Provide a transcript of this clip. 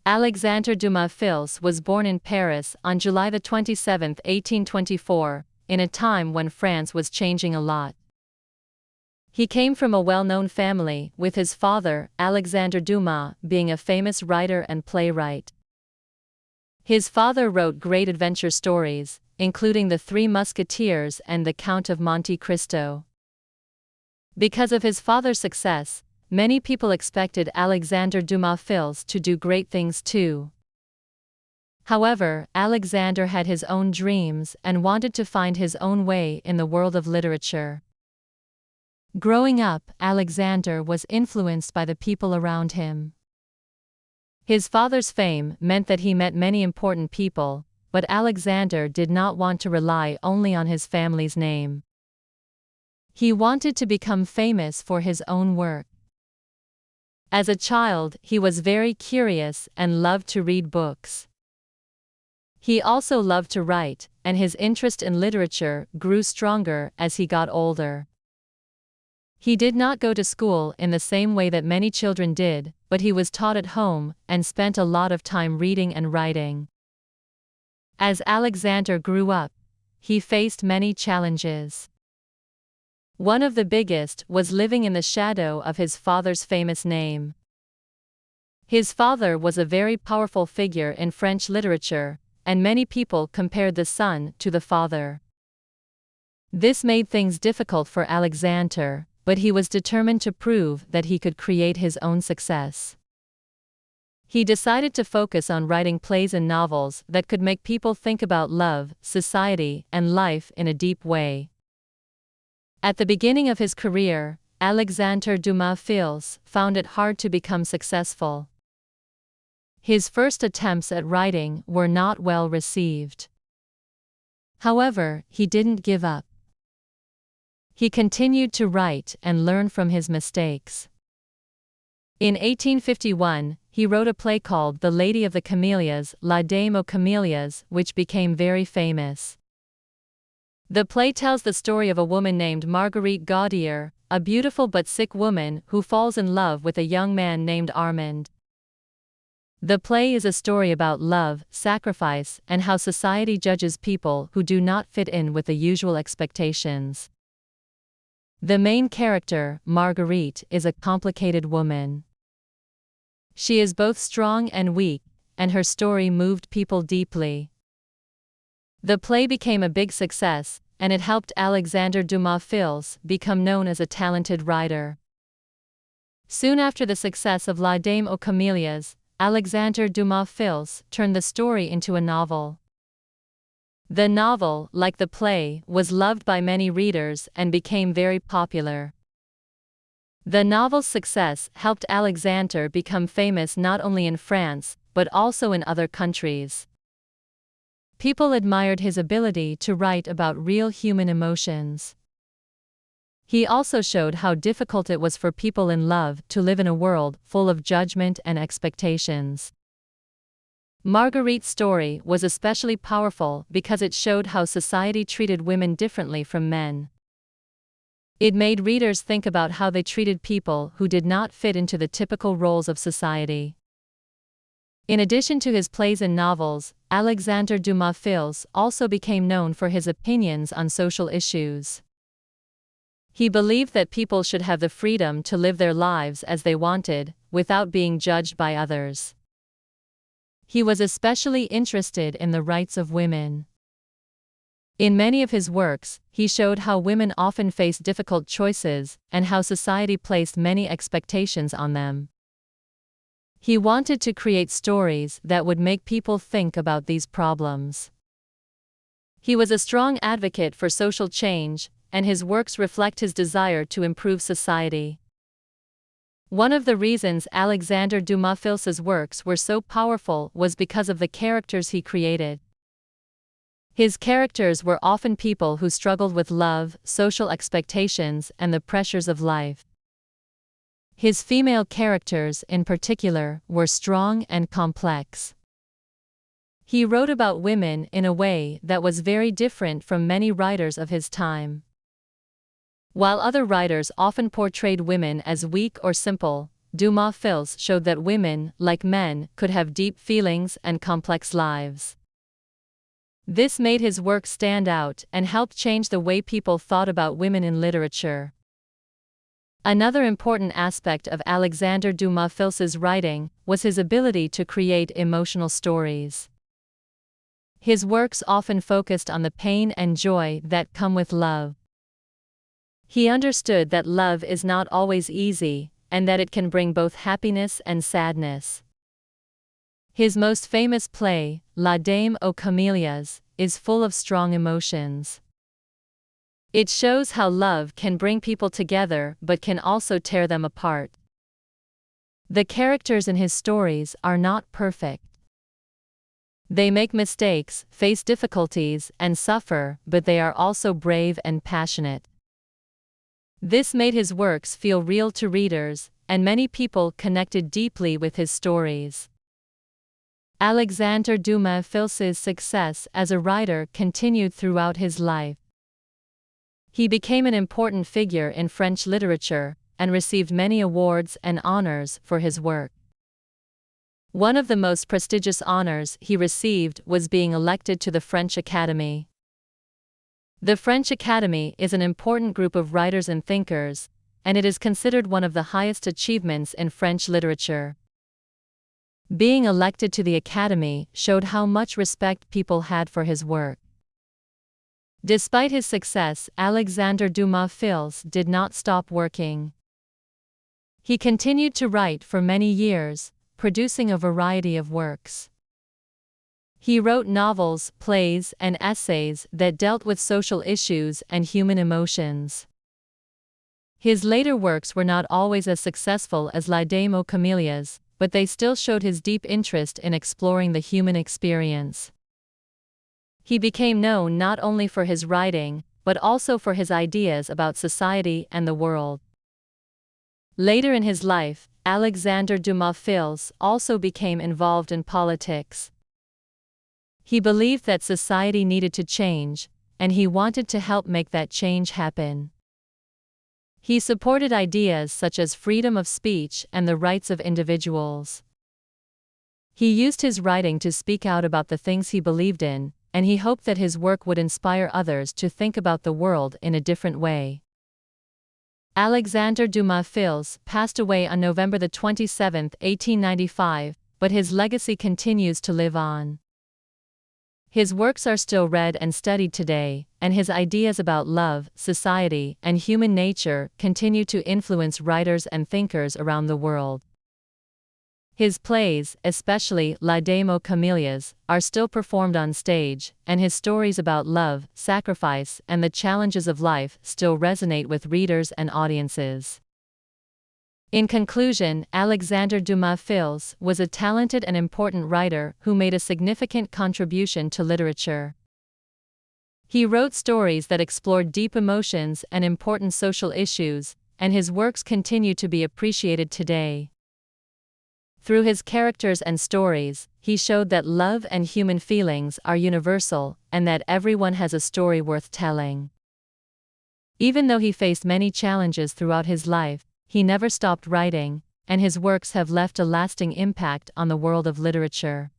Alexandre Dumas Fils was born in Paris on July 27, 1824, in a time when France was changing a lot. He came from a well-known family, with his father, Alexandre Dumas, being a famous writer and playwright. His father wrote great adventure stories, including The Three Musketeers and The Count of Monte Cristo. Because of his father's success, many people expected Alexandre Dumas Fils to do great things too. However, Alexandre had his own dreams and wanted to find his own way in the world of literature. Growing up, Alexandre was influenced by the people around him. His father's fame meant that he met many important people, but Alexandre did not want to rely only on his family's name. He wanted to become famous for his own work. As a child, he was very curious and loved to read books. He also loved to write, and his interest in literature grew stronger as he got older. He did not go to school in the same way that many children did, but he was taught at home and spent a lot of time reading and writing. As Alexandre grew up, he faced many challenges. One of the biggest was living in the shadow of his father's famous name. His father was a very powerful figure in French literature, and many people compared the son to the father. This made things difficult for Alexandre, but he was determined to prove that he could create his own success. He decided to focus on writing plays and novels that could make people think about love, society, and life in a deep way. At the beginning of his career, Alexandre Dumas Fils found it hard to become successful. His first attempts at writing were not well received. However, he didn't give up. He continued to write and learn from his mistakes. In 1851, he wrote a play called The Lady of the Camellias, La Dame aux Camélias, which became very famous. The play tells the story of a woman named Marguerite Gaudier, a beautiful but sick woman who falls in love with a young man named Armand. The play is a story about love, sacrifice, and how society judges people who do not fit in with the usual expectations. The main character, Marguerite, is a complicated woman. She is both strong and weak, and her story moved people deeply. The play became a big success, and it helped Alexandre Dumas Fils become known as a talented writer. Soon after the success of La Dame aux Camélias, Alexandre Dumas Fils turned the story into a novel. The novel, like the play, was loved by many readers and became very popular. The novel's success helped Alexandre become famous not only in France, but also in other countries. People admired his ability to write about real human emotions. He also showed how difficult it was for people in love to live in a world full of judgment and expectations. Marguerite's story was especially powerful because it showed how society treated women differently from men. It made readers think about how they treated people who did not fit into the typical roles of society. In addition to his plays and novels, Alexandre Dumas Fils also became known for his opinions on social issues. He believed that people should have the freedom to live their lives as they wanted, without being judged by others. He was especially interested in the rights of women. In many of his works, he showed how women often face difficult choices, and how society placed many expectations on them. He wanted to create stories that would make people think about these problems. He was a strong advocate for social change, and his works reflect his desire to improve society. One of the reasons Alexandre Dumas Fils's works were so powerful was because of the characters he created. His characters were often people who struggled with love, social expectations, and the pressures of life. His female characters, in particular, were strong and complex. He wrote about women in a way that was very different from many writers of his time. While other writers often portrayed women as weak or simple, Dumas' films showed that women, like men, could have deep feelings and complex lives. This made his work stand out and helped change the way people thought about women in literature. Another important aspect of Alexandre Dumas' films' writing was his ability to create emotional stories. His works often focused on the pain and joy that come with love. He understood that love is not always easy, and that it can bring both happiness and sadness. His most famous play, La Dame aux Camélias, is full of strong emotions. It shows how love can bring people together but can also tear them apart. The characters in his stories are not perfect. They make mistakes, face difficulties, and suffer, but they are also brave and passionate. This made his works feel real to readers, and many people connected deeply with his stories. Alexandre Dumas' films' success as a writer continued throughout his life. He became an important figure in French literature, and received many awards and honors for his work. One of the most prestigious honors he received was being elected to the French Academy. The French Academy is an important group of writers and thinkers, and it is considered one of the highest achievements in French literature. Being elected to the Academy showed how much respect people had for his work. Despite his success, Alexandre Dumas' films did not stop working. He continued to write for many years, producing a variety of works. He wrote novels, plays, and essays that dealt with social issues and human emotions. His later works were not always as successful as La Dame aux Camélias, but they still showed his deep interest in exploring the human experience. He became known not only for his writing, but also for his ideas about society and the world. Later in his life, Alexandre Dumas' films also became involved in politics. He believed that society needed to change, and he wanted to help make that change happen. He supported ideas such as freedom of speech and the rights of individuals. He used his writing to speak out about the things he believed in, and he hoped that his work would inspire others to think about the world in a different way. Alexandre Dumas' films passed away on November 27, 1895, but his legacy continues to live on. His works are still read and studied today, and his ideas about love, society, and human nature continue to influence writers and thinkers around the world. His plays, especially La Dame aux Camélias, are still performed on stage, and his stories about love, sacrifice, and the challenges of life still resonate with readers and audiences. In conclusion, Alexandre Dumas' films was a talented and important writer who made a significant contribution to literature. He wrote stories that explored deep emotions and important social issues, and his works continue to be appreciated today. Through his characters and stories, he showed that love and human feelings are universal, and that everyone has a story worth telling. Even though he faced many challenges throughout his life, he never stopped writing, and his works have left a lasting impact on the world of literature.